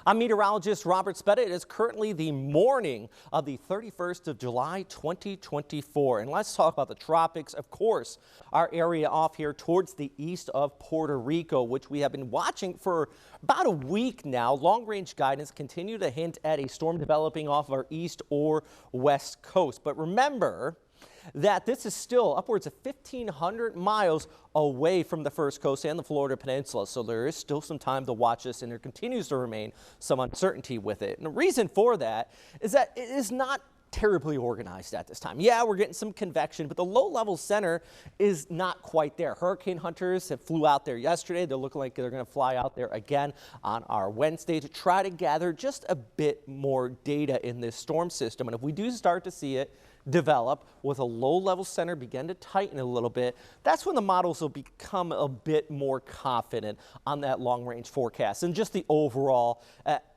I'm meteorologist Robert Spetta. It is currently the morning of the 31st of July, 2024. And let's talk about the tropics. Of course, our area off here towards the east of Puerto Rico, which we have been watching for about a week now. Long-range guidance continue to hint at a storm developing off our east or west coast. But remember that this is still upwards of 1,500 miles away from the first coast and the Florida Peninsula. So there is still some time to watch this, and there continues to remain some uncertainty with it. And the reason for that is that it is not terribly organized at this time. Yeah, we're getting some convection, but the low-level center is not quite there. Hurricane hunters have flew out there yesterday. They're looking like they're going to fly out there again on our Wednesday to try to gather just a bit more data in this storm system. And if we do start to see it develop with a low-level center begin to tighten a little bit, that's when the models will become a bit more confident on that long-range forecast and just the overall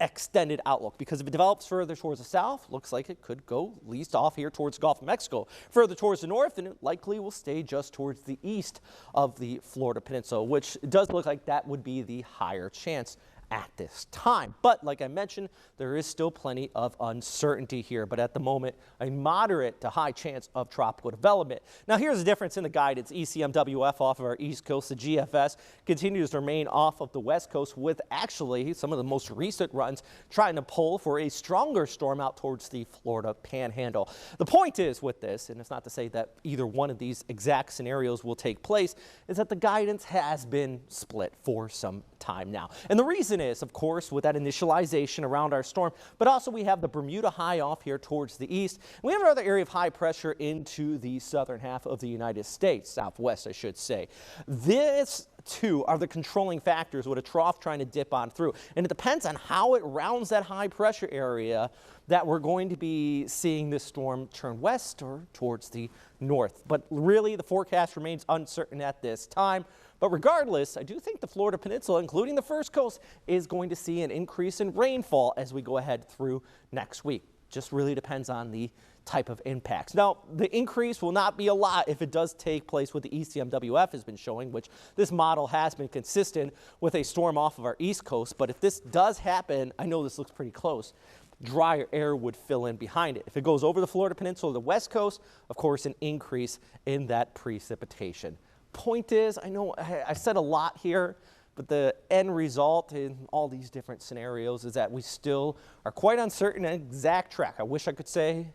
extended outlook. Because if it develops further towards the south, looks like it could go at least off here towards the Gulf of Mexico. Further towards the north, and it likely will stay just towards the east of the Florida Peninsula, which does look like that would be the higher chance at this time. But like I mentioned, there is still plenty of uncertainty here, but at the moment a moderate to high chance of tropical development. Now here's the difference in the guidance. ECMWF off of our east coast, the GFS continues to remain off of the west coast, with actually some of the most recent runs trying to pull for a stronger storm out towards the Florida Panhandle. The point is with this, and it's not to say that either one of these exact scenarios will take place, is that the guidance has been split for some time now. And the reason is, of course, with that initialization around our storm, but also we have the Bermuda high off here towards the east. We have another area of high pressure into the southern half of the United States, southwest, I should say. This too are the controlling factors with a trough trying to dip on through. And it depends on how it rounds that high pressure area that we're going to be seeing this storm turn west or towards the north. But really, the forecast remains uncertain at this time. But regardless, I do think the Florida Peninsula, including the first coast, is going to see an increase in rainfall as we go ahead through next week. Just really depends on the type of impacts. Now, the increase will not be a lot if it does take place what the ECMWF has been showing, which this model has been consistent with a storm off of our east coast. But if this does happen, I know this looks pretty close, drier air would fill in behind it. If it goes over the Florida Peninsula, the west coast, of course, an increase in that precipitation. Point is, I know I said a lot here, but the end result in all these different scenarios is that we still are quite uncertain and exact track. I wish I could say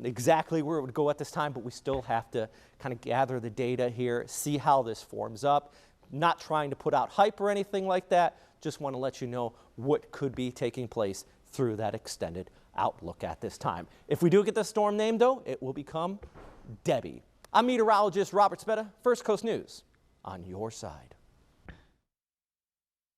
exactly where it would go at this time, but we still have to kind of gather the data here, see how this forms up. Not trying to put out hype or anything like that, just want to let you know what could be taking place through that extended outlook at this time. If we do get the storm named, though, it will become Debbie. I'm meteorologist Robert Spetta, First Coast News on your side.